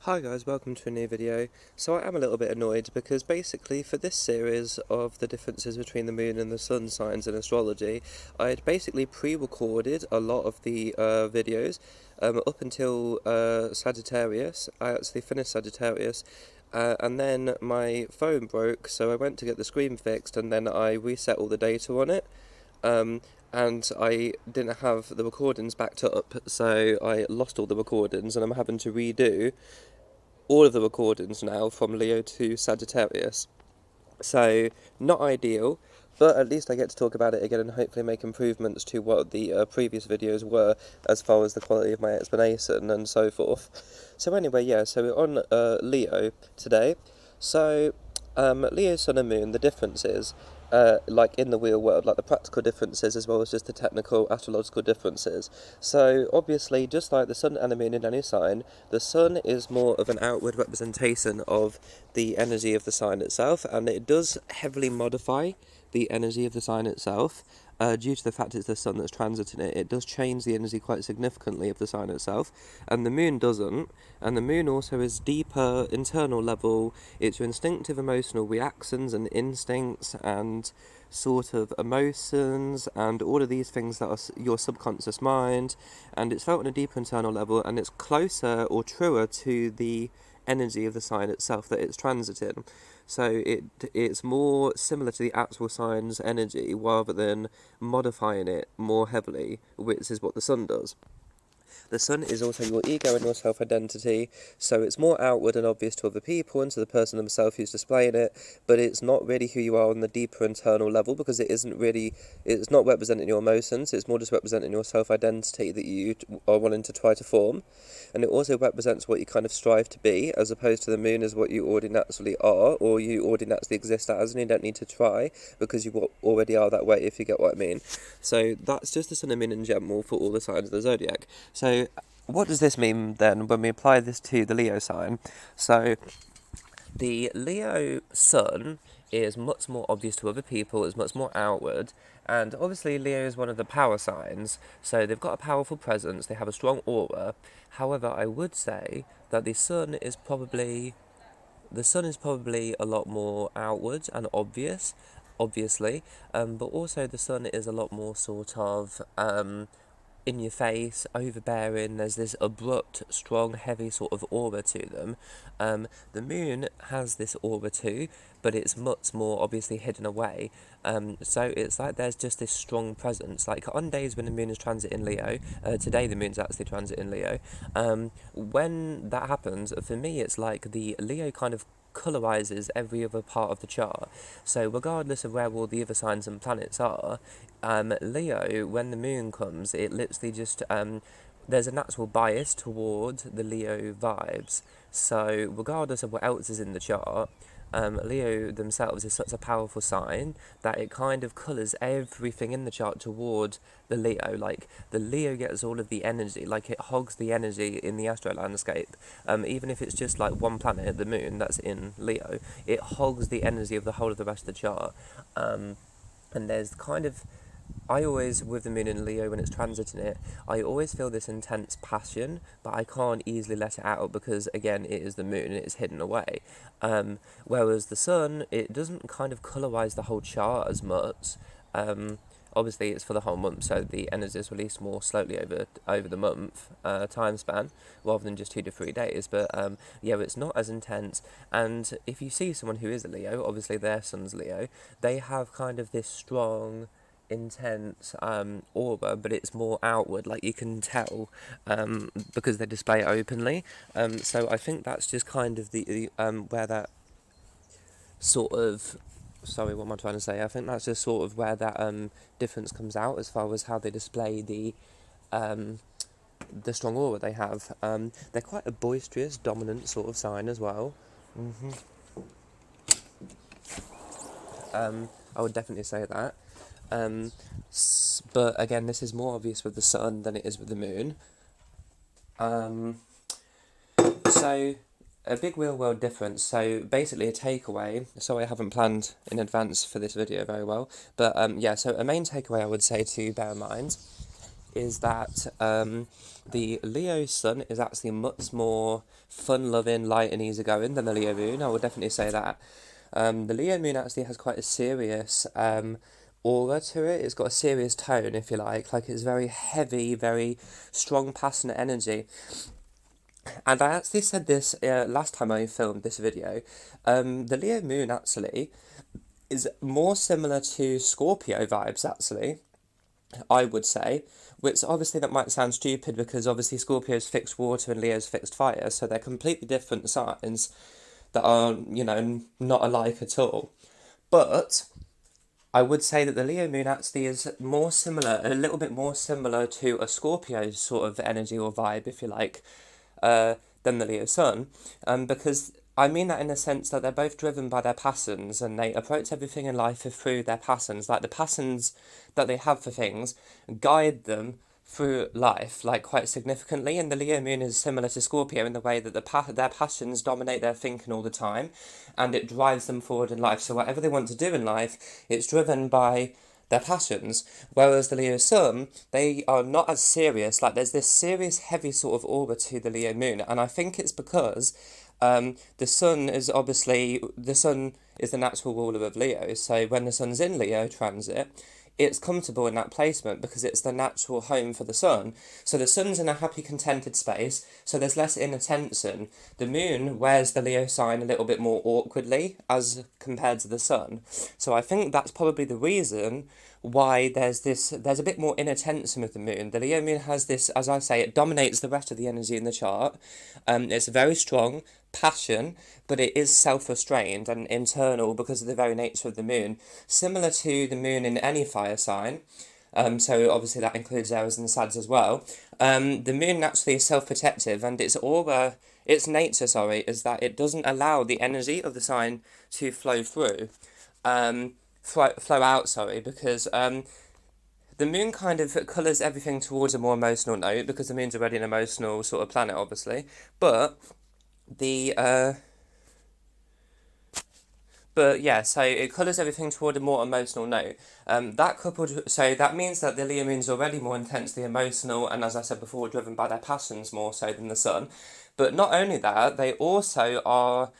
Hi guys, welcome to a new video. So I am a little bit annoyed because basically for this series of the differences between the moon and the sun signs in astrology, I had basically pre-recorded a lot of the videos up until Sagittarius. I actually finished Sagittarius and then my phone broke, so I went to get the screen fixed and then I reset all the data on it. Um, and I didn't have the recordings backed up, so I lost all the recordings and I'm having to redo all of the recordings now from Leo to Sagittarius. So, not ideal, but at least I get to talk about it again and hopefully make improvements to what the previous videos were as far as the quality of my explanation and so forth. So anyway, yeah, so we're on Leo today. So, Leo, Sun and Moon, the differences, like in the real world, like the practical differences as well as just the technical astrological differences. So obviously, just like the Sun and the Moon in any sign, the Sun is more of an outward representation of the energy of the sign itself, and it does heavily modify the energy of the sign itself. Due to the fact it's the sun that's transiting it, it does change the energy quite significantly of the sign itself, and the moon doesn't. And the moon also is deeper, internal level. It's your instinctive emotional reactions and instincts and sort of emotions and all of these things that are your subconscious mind, and it's felt on a deeper internal level, and it's closer or truer to the energy of the sign itself that it's transiting. So it's more similar to the actual sign's energy rather than modifying it more heavily, which is what the sun does. The sun is also your ego and your self-identity, so it's more outward and obvious to other people and to the person themselves who's displaying it, but it's not really who you are on the deeper internal level because it's not representing your emotions, it's more just representing your self-identity that you are wanting to try to form, and it also represents what you kind of strive to be, as opposed to the moon as what you already naturally are, or you already naturally exist as, and you don't need to try because you already are that way, if you get what I mean. So that's just the sun and moon in general for all the signs of the zodiac. So what does this mean then when we apply this to the Leo sign? So the Leo sun is much more obvious to other people, is much more outward, and obviously Leo is one of the power signs, so they've got a powerful presence, they have a strong aura. However, I would say that the sun is probably a lot more outward and obvious, obviously, but also the sun is a lot more sort of in your face, overbearing. There's this abrupt, strong, heavy sort of aura to them. The moon has this aura too, but it's much more obviously hidden away. So it's like there's just this strong presence. Like on days when the moon is transit in Leo, today the moon's actually transit in Leo. When that happens, for me, it's like the Leo kind of colorizes every other part of the chart. So regardless of where all the other signs and planets are, Leo, when the moon comes, it literally just there's a natural bias toward the Leo vibes. So regardless of what else is in the chart, Leo themselves is such a powerful sign that it kind of colours everything in the chart toward the Leo. Like the Leo gets all of the energy, like it hogs the energy in the astro landscape. Even if it's just like one planet, the moon, that's in Leo, it hogs the energy of the whole of the rest of the chart. And there's kind of, I always, with the moon in Leo when it's transiting it, I always feel this intense passion, but I can't easily let it out because, again, it is the moon and it's hidden away. Whereas the sun, it doesn't kind of colorize the whole chart as much. Obviously, it's for the whole month, so the energy is released more slowly over the month time span, rather than just 2 to 3 days. But yeah, it's not as intense. And if you see someone who is a Leo, obviously their sun's Leo, they have kind of this strong, intense aura, but it's more outward, like you can tell, because they display it openly. So I think that's just kind of the where that sort of, sorry, what am I trying to say? I think that's just sort of where that difference comes out as far as how they display the strong aura they have. They're quite a boisterous, dominant sort of sign as well. I would definitely say that. But again, this is more obvious with the sun than it is with the moon. So, a big real world difference. So, basically, a takeaway. Sorry, I haven't planned in advance for this video very well. But yeah, so a main takeaway I would say to bear in mind is that the Leo sun is actually much more fun-loving, light and easygoing than the Leo moon. I would definitely say that. The Leo moon actually has quite a serious aura to it. It's got a serious tone, if you like. Like it's very heavy, very strong, passionate energy. And I actually said this last time I filmed this video. The Leo moon actually is more similar to Scorpio vibes, actually, I would say. Which obviously that might sound stupid because obviously Scorpio's fixed water and Leo's fixed fire, so they're completely different signs that are, not alike at all. But I would say that the Leo moon actually is more similar, a little bit more similar to a Scorpio sort of energy or vibe, if you like, than the Leo sun, because I mean that in the sense that they're both driven by their passions and they approach everything in life through their passions. Like the passions that they have for things guide them through life, like quite significantly. And the Leo moon is similar to Scorpio in the way that their passions dominate their thinking all the time, and it drives them forward in life. So whatever they want to do in life, it's driven by their passions. Whereas the Leo sun, they are not as serious. Like there's this serious, heavy sort of aura to the Leo moon, and I think it's because the sun is the natural ruler of Leo. So when the sun's in Leo transit, it's comfortable in that placement because it's the natural home for the sun. So the sun's in a happy, contented space, so there's less inner tension. The moon wears the Leo sign a little bit more awkwardly as compared to the sun. So I think that's probably the reason why there's a bit more inner tension with the moon. The Leo moon has this, as I say, it dominates the rest of the energy in the chart. It's very strong passion, but it is self-restrained and internal because of the very nature of the moon, similar to the moon in any fire sign. So obviously that includes Aries and Sags as well. The moon naturally is self-protective, and its nature, is that it doesn't allow the energy of the sign to flow through, flow out, because the moon kind of colours everything towards a more emotional note because the moon's already an emotional sort of planet, obviously, but the but yeah, so it colours everything toward a more emotional note. So that means that the Leo moon's already more intensely emotional, and as I said before, driven by their passions more so than the sun. But not only that, they also are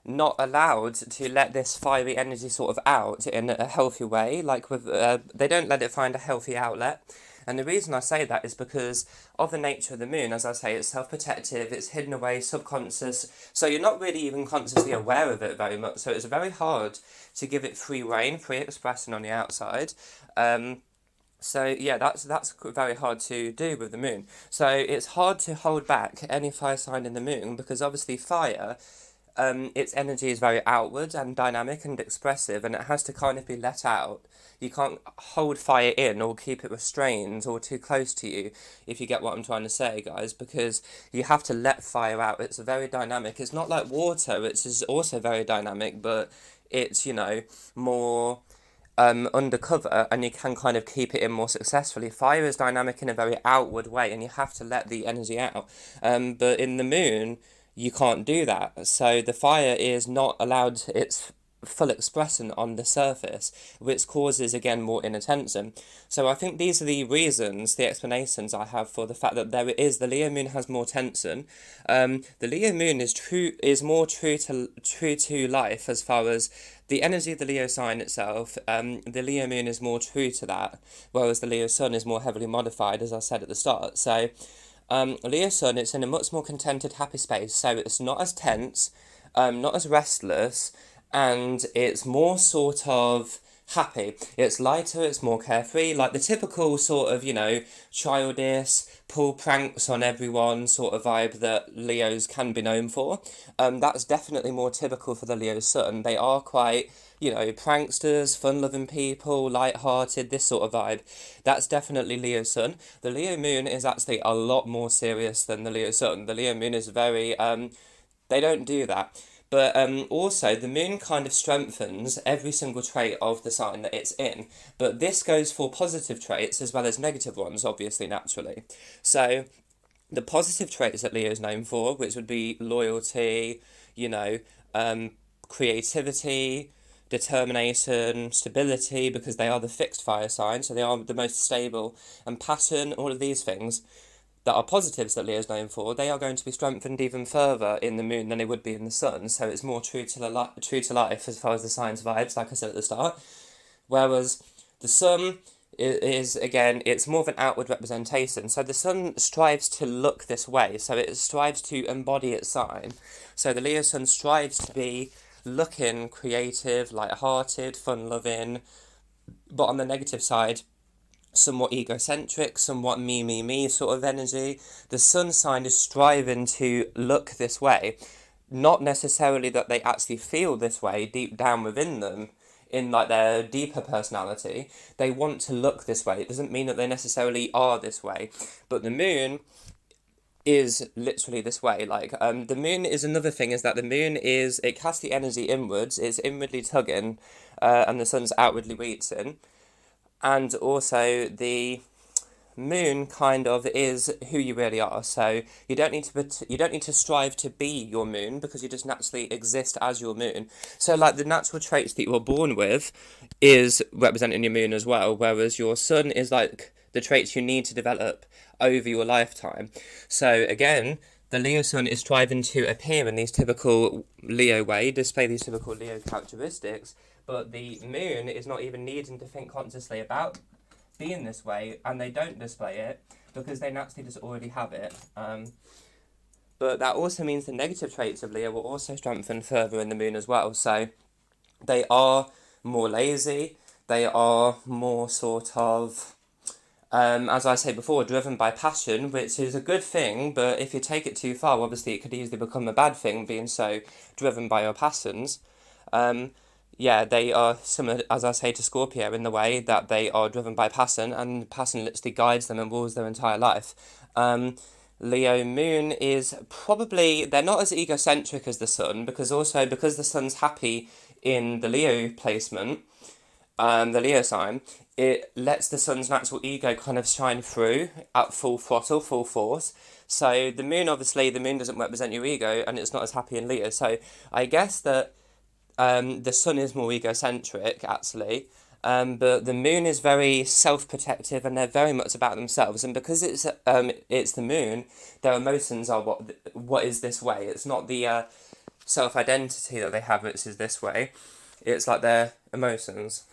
not allowed to let this fiery energy sort of out in a healthy way. They don't let it find a healthy outlet. And the reason I say that is because of the nature of the moon. As I say, it's self-protective, it's hidden away, subconscious, so you're not really even consciously aware of it very much. So it's very hard to give it free reign, free expression on the outside. So yeah, that's very hard to do with the moon. So it's hard to hold back any fire sign in the moon because obviously fire, its energy is very outward and dynamic and expressive, and it has to kind of be let out. You can't hold fire in or keep it restrained or too close to you, if you get what I'm trying to say, guys, because you have to let fire out. It's very dynamic. It's not like water, which is also very dynamic, but it's, more undercover, and you can kind of keep it in more successfully. Fire is dynamic in a very outward way, and you have to let the energy out. But in the moon, you can't do that. So the fire is not allowed its full expression on the surface, which causes again more inner tension. So I think these are the reasons, the explanations I have for the fact that the Leo moon has more tension. The Leo moon is more true to life as far as the energy of the Leo sign itself. The Leo moon is more true to that, whereas the Leo sun is more heavily modified, as I said at the start. So Leo sun, it's in a much more contented, happy space, so it's not as tense, not as restless, and it's more sort of happy. It's lighter, it's more carefree, like the typical sort of, childish, pull pranks on everyone sort of vibe that Leos can be known for. That's definitely more typical for the Leo sun. They are quite, pranksters, fun-loving people, light-hearted, this sort of vibe. That's definitely Leo sun. The Leo moon is actually a lot more serious than the Leo sun. The Leo moon is very, they don't do that. But also, the moon kind of strengthens every single trait of the sign that it's in. But this goes for positive traits as well as negative ones, obviously, naturally. So, the positive traits that Leo is known for, which would be loyalty, creativity, determination, stability, because they are the fixed fire sign, so they are the most stable, and passion, all of these things that are positives that Leo's known for, they are going to be strengthened even further in the moon than they would be in the sun. So it's more true to life as far as the signs vibes, like I said at the start. Whereas the sun is again, it's more of an outward representation. So the sun strives to look this way. So it strives to embody its sign. So the Leo sun strives to be looking creative, light-hearted, fun-loving, but on the negative side, somewhat egocentric, somewhat me sort of energy. The sun sign is striving to look this way. Not necessarily that they actually feel this way deep down within them, in like their deeper personality. They want to look this way. It doesn't mean that they necessarily are this way. But the moon is literally this way. The moon is another thing, is that the moon is, it casts the energy inwards, it's inwardly tugging, and the sun's outwardly reaching. And also the moon kind of is who you really are. So you don't need to strive to be your moon, because you just naturally exist as your moon. So like the natural traits that you were born with is representing your moon as well, whereas your sun is like the traits you need to develop over your lifetime. So again, the Leo sun is striving to appear in these typical Leo way, display these typical Leo characteristics, but the moon is not even needing to think consciously about being this way, and they don't display it because they naturally just already have it. But that also means the negative traits of Leo will also strengthen further in the moon as well. So they are more lazy, they are more sort of, as I say before, driven by passion, which is a good thing, but if you take it too far, obviously it could easily become a bad thing, being so driven by your passions. Yeah, they are similar, as I say, to Scorpio in the way that they are driven by passion, and passion literally guides them and rules their entire life. Leo moon is probably, they're not as egocentric as the sun, because the sun's happy in the Leo placement, the Leo sign, it lets the sun's natural ego kind of shine through at full throttle, full force. So the moon, obviously, the moon doesn't represent your ego, and it's not as happy in Leo. So I guess that the sun is more egocentric, actually, but the moon is very self-protective, and they're very much about themselves. And because it's the moon, their emotions are what is this way. It's not the self-identity that they have, which is this way. It's like their emotions.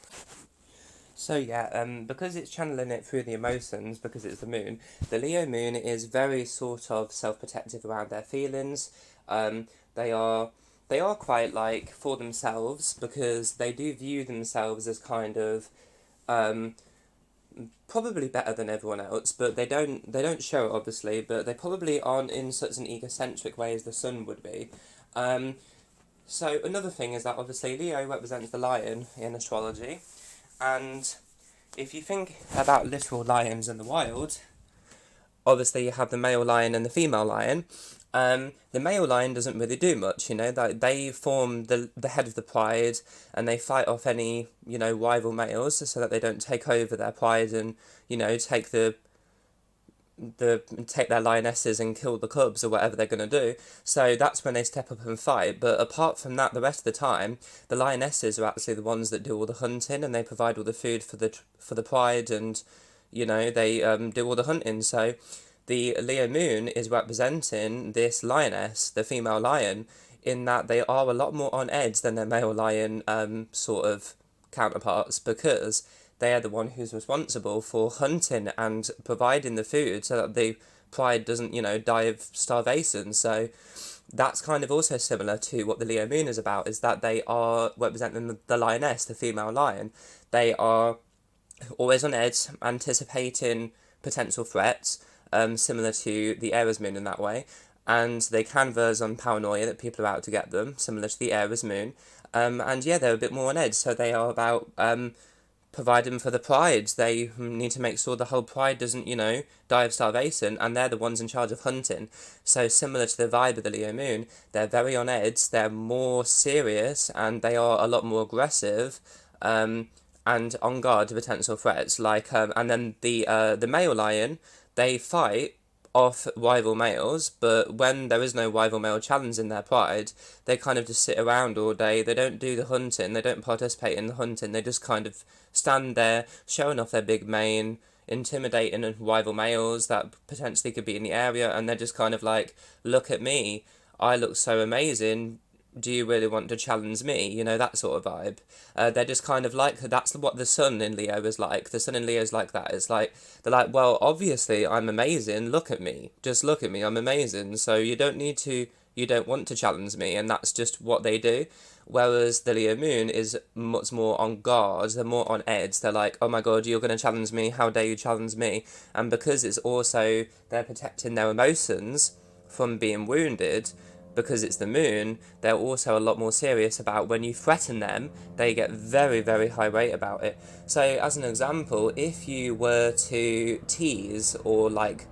So yeah, because it's channeling it through the emotions, because it's the moon, the Leo moon is very sort of self-protective around their feelings. They are quite like for themselves, because they do view themselves as kind of probably better than everyone else, but they don't show it obviously, but they probably aren't in such an egocentric way as the sun would be. So another thing is that obviously Leo represents the lion in astrology, and if you think about literal lions in the wild, obviously you have the male lion and the female lion. The male lion doesn't really do much, they form the head of the pride, and they fight off any, rival males so that they don't take over their pride and, take take their lionesses and kill the cubs or whatever they're going to do. So that's when they step up and fight. But apart from that, the rest of the time, the lionesses are actually the ones that do all the hunting, and they provide all the food for the pride, and they do all the hunting. So the Leo moon is representing this lioness, the female lion, in that they are a lot more on edge than their male lion sort of counterparts, because they are the one who's responsible for hunting and providing the food so that the pride doesn't, die of starvation. So that's kind of also similar to what the Leo moon is about, is that they are representing the lioness, the female lion. They are always on edge, anticipating potential threats, similar to the Aries moon in that way. And they can verge on paranoia that people are out to get them, similar to the Aries moon. And yeah, they're a bit more on edge, so they are about providing for the pride. They need to make sure the whole pride doesn't, die of starvation, and they're the ones in charge of hunting. So similar to the vibe of the Leo moon, they're very on edge, they're more serious, and they are a lot more aggressive, and on guard to potential threats. And then the male lion, they fight off rival males, but when there is no rival male challenge in their pride, they kind of just sit around all day. They don't do the hunting, they don't participate in the hunting, they just kind of stand there showing off their big mane, intimidating rival males that potentially could be in the area, and they're just kind of like, look at me, I look so amazing, do you really want to challenge me? You know, that sort of vibe. They're just kind of like, that's what the sun in Leo is like. The sun in Leo is like that. It's like, they're like, well, obviously I'm amazing. Look at me. Just look at me. I'm amazing. So you don't want to challenge me. And that's just what they do. Whereas the Leo moon is much more on guard. They're more on edge. They're like, oh my God, you're going to challenge me. How dare you challenge me? And because it's also, they're protecting their emotions from being wounded, because it's the moon, they're also a lot more serious about when you threaten them, they get very, very high rate about it. So, as an example, if you were to tease or like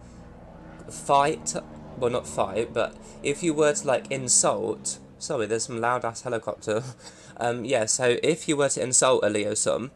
fight, well, not fight, but if you were to like insult, sorry, there's some loud ass helicopter. Yeah, so if you were to insult a Leo sun,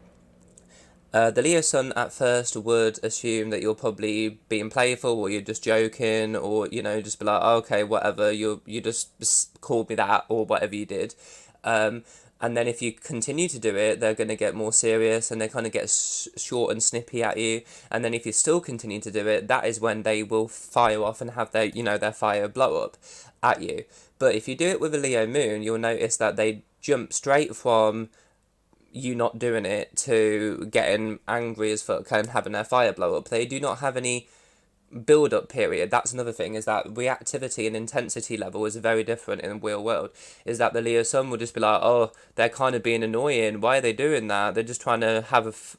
the Leo sun at first would assume that you're probably being playful or you're just joking, or just be like, oh, okay, whatever, you just called me that, or whatever you did. Um, and then if you continue to do it, they're going to get more serious and they kind of get short and snippy at you. And then if you still continue to do it, that is when they will fire off and have their fire blow up at you. But if you do it with a Leo moon, you'll notice that they jump straight from you not doing it to getting angry as fuck and having their fire blow up. They do not have any build up period. That's another thing, is that reactivity and intensity level is very different in the real world. Is that the Leo sun will just be like, oh, they're kind of being annoying. Why are they doing that? They're just trying to have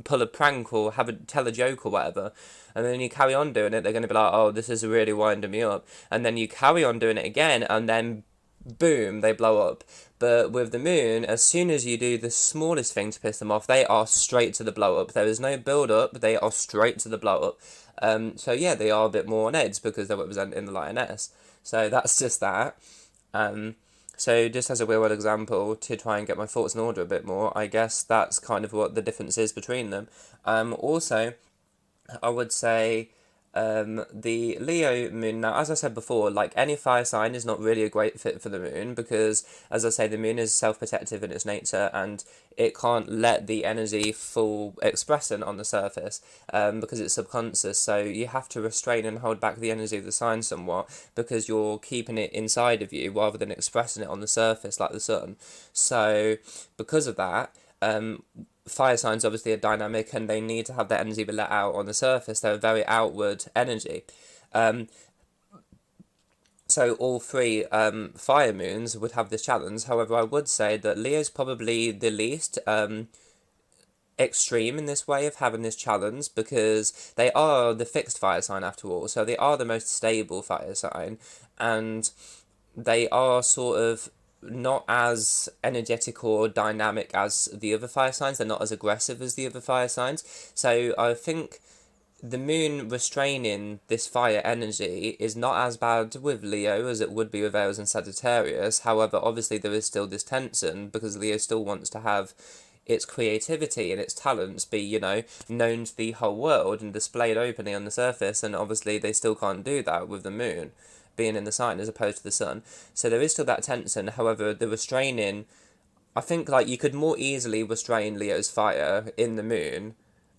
pull a prank or tell a joke or whatever. And then you carry on doing it, they're going to be like, oh, this is really winding me up. And then you carry on doing it again, and then boom, they blow up. But with the moon, as soon as you do the smallest thing to piss them off, they are straight to the blow up. There is no build up, they are straight to the blow up. So yeah, they are a bit more on edge because they're representing the lioness. So that's just that. So just as a real world example, to try and get my thoughts in order a bit more, I guess that's kind of what the difference is between them. Also, I would say the Leo moon, now as I said before, like any fire sign is not really a great fit for the moon, because as I say, the moon is self-protective in its nature and it can't let the energy full expressing on the surface, because it's subconscious. So you have to restrain and hold back the energy of the sign somewhat, because you're keeping it inside of you rather than expressing it on the surface like the sun. So because of that, fire signs obviously are dynamic and they need to have their energy be let out on the surface. They're a very outward energy. So all three fire moons would have this challenge. However, I would say that Leo's probably the least extreme in this way of having this challenge, because they are the fixed fire sign after all. So they are the most stable fire sign, and they are sort of not as energetic or dynamic as the other fire signs. They're not as aggressive as the other fire signs. So I think the moon restraining this fire energy is not as bad with Leo as it would be with Aries and Sagittarius. However, obviously there is still this tension, because Leo still wants to have its creativity and its talents be, known to the whole world and displayed openly on the surface, and obviously they still can't do that with the moon being in the sign as opposed to the sun. So there is still that tension. However, the restraining, I think like you could more easily restrain Leo's fire in the moon,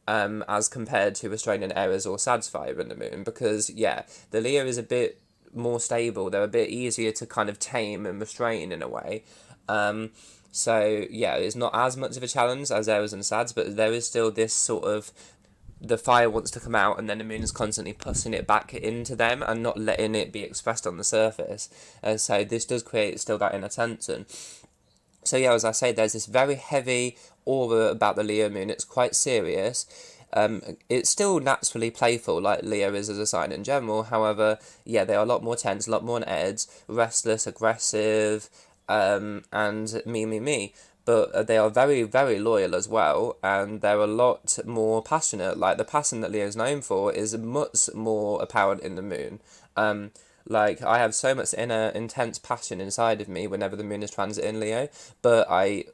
as compared to restraining Aries or Sag's fire in the moon, because yeah, the Leo is a bit more stable. They're a bit easier to kind of tame and restrain in a way. So yeah, it's not as much of a challenge as Aries and Sags, but there is still this sort of, the fire wants to come out and then the moon is constantly pushing it back into them and not letting it be expressed on the surface. So this does create still that inner tension. So yeah, as I say, there's this very heavy aura about the Leo moon. It's quite serious. It's still naturally playful like Leo is as a sign in general. However, yeah, they are a lot more tense, a lot more on edge, restless, aggressive, and me. But they are very, very loyal as well, and they're a lot more passionate. Like, the passion that Leo's known for is much more apparent in the moon. Like, I have so much inner intense passion inside of me whenever the moon is transiting Leo, but I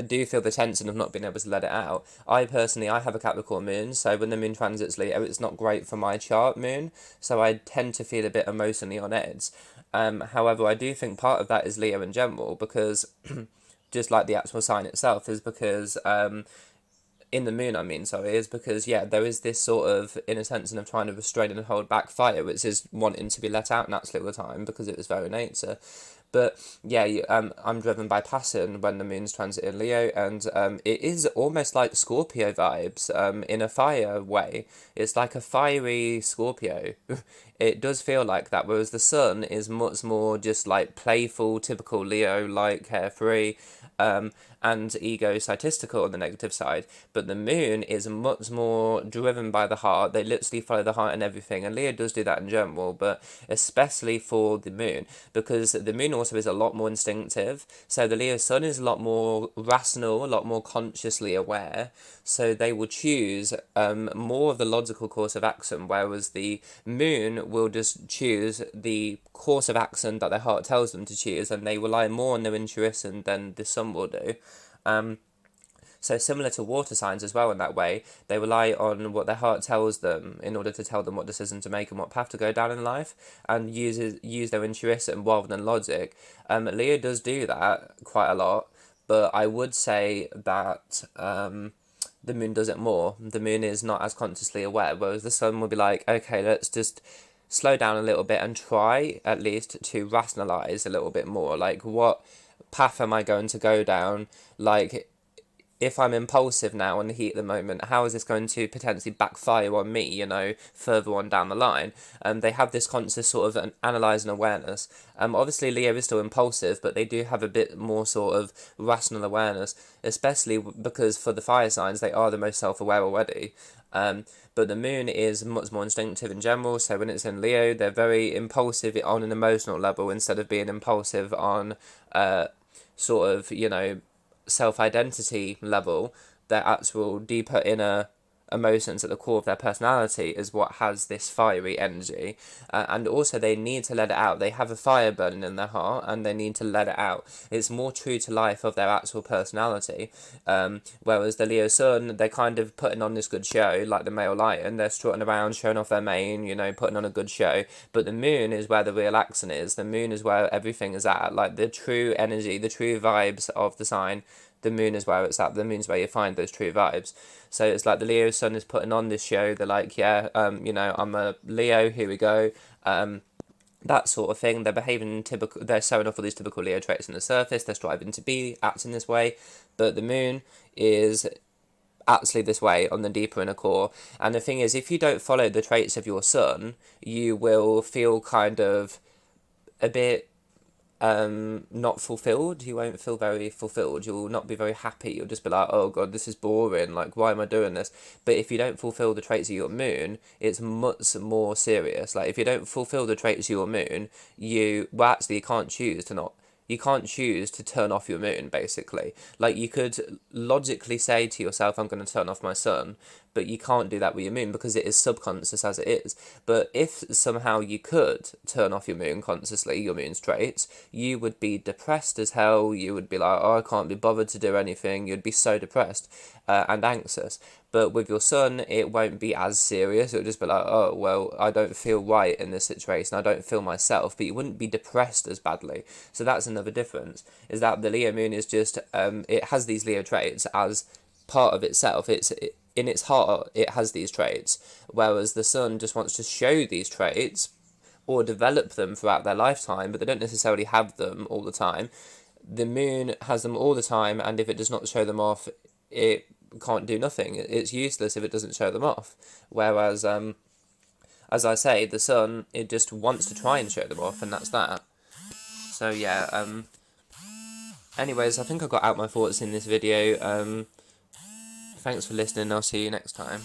do feel the tension of not being able to let it out. I personally, I have a Capricorn moon, so when the moon transits Leo, it's not great for my chart moon, so I tend to feel a bit emotionally on edge. However, I do think part of that is Leo in general, because just like the actual sign itself, is because in the moon, I mean, sorry, is because, yeah, there is this sort of inner tension of trying to restrain and hold back fire, which is wanting to be let out naturally all the time because it was very nature. But yeah, I'm driven by passion when the moon's transiting Leo, and it is almost like Scorpio vibes, in a fire way. It's like a fiery Scorpio. It does feel like that, whereas the sun is much more just like playful, typical Leo, like carefree, and egotistical on the negative side. But the moon is much more driven by the heart. They literally follow the heart and everything. And Leo does do that in general, but especially for the moon, because the moon also is a lot more instinctive. So the Leo sun is a lot more rational, a lot more consciously aware. So they will choose more of the logical course of action, whereas the moon will just choose the course of action that their heart tells them to choose, and they rely more on their intuition than the sun will do. Um, so similar to water signs as well in that way, they rely on what their heart tells them in order to tell them what decision to make and what path to go down in life, and use their intuition rather than logic. Leo does do that quite a lot, but I would say that the moon does it more. The moon is not as consciously aware, whereas the sun will be like, okay, let's just slow down a little bit and try at least to rationalize a little bit more. Like, what path am I going to go down? Like, if I'm impulsive now in the heat of the moment, how is this going to potentially backfire on me, further on down the line? They have this conscious sort of an analyze and awareness. Obviously, Leo is still impulsive, but they do have a bit more sort of rational awareness, especially because for the fire signs, they are the most self-aware already. But the moon is much more instinctive in general, so when it's in Leo, they're very impulsive on an emotional level instead of being impulsive on sort of, self-identity level. Their actual deeper inner emotions at the core of their personality is what has this fiery energy, and also they need to let it out. They have a fire burning in their heart and they need to let it out. It's more true to life of their actual personality, whereas the Leo sun, they're kind of putting on this good show, like the male lion. They're strutting around, showing off their mane, putting on a good show. But the moon is where the real action is. The moon is where everything is at, like the true energy, the true vibes of the sign. The moon is where it's at. The moon's where you find those true vibes. So it's like the Leo sun is putting on this show. They're like, yeah, I'm a Leo. Here we go. That sort of thing. They're behaving typical. They're showing off all these typical Leo traits on the surface. They're striving to be acting this way, but the moon is actually this way on the deeper inner core. And the thing is, if you don't follow the traits of your sun, you will feel kind of a bit not fulfilled. You won't feel very fulfilled. You'll not be very happy. You'll just be like, oh god, this is boring. Like, why am I doing this? But if you don't fulfill the traits of your moon, it's much more serious. Like, if you don't fulfill the traits of your moon, you can't choose to not. You can't choose to turn off your moon, basically. Like, you could logically say to yourself, I'm going to turn off my sun, but you can't do that with your moon because it is subconscious as it is. But if somehow you could turn off your moon consciously, your moon's traits, you would be depressed as hell. You would be like, oh, I can't be bothered to do anything. You'd be so depressed and anxious. But with your sun, it won't be as serious. It'll just be like, oh, well, I don't feel right in this situation. I don't feel myself. But you wouldn't be depressed as badly. So that's another difference, is that the Leo moon is just, it has these Leo traits as part of itself. In its heart, it has these traits. Whereas the sun just wants to show these traits or develop them throughout their lifetime, but they don't necessarily have them all the time. The moon has them all the time, and if it does not show them off, it can't do nothing. It's useless if it doesn't show them off. Whereas, as I say, the sun, it just wants to try and show them off, and that's that. So yeah, anyways, I think I got out my thoughts in this video. Thanks for listening, I'll see you next time.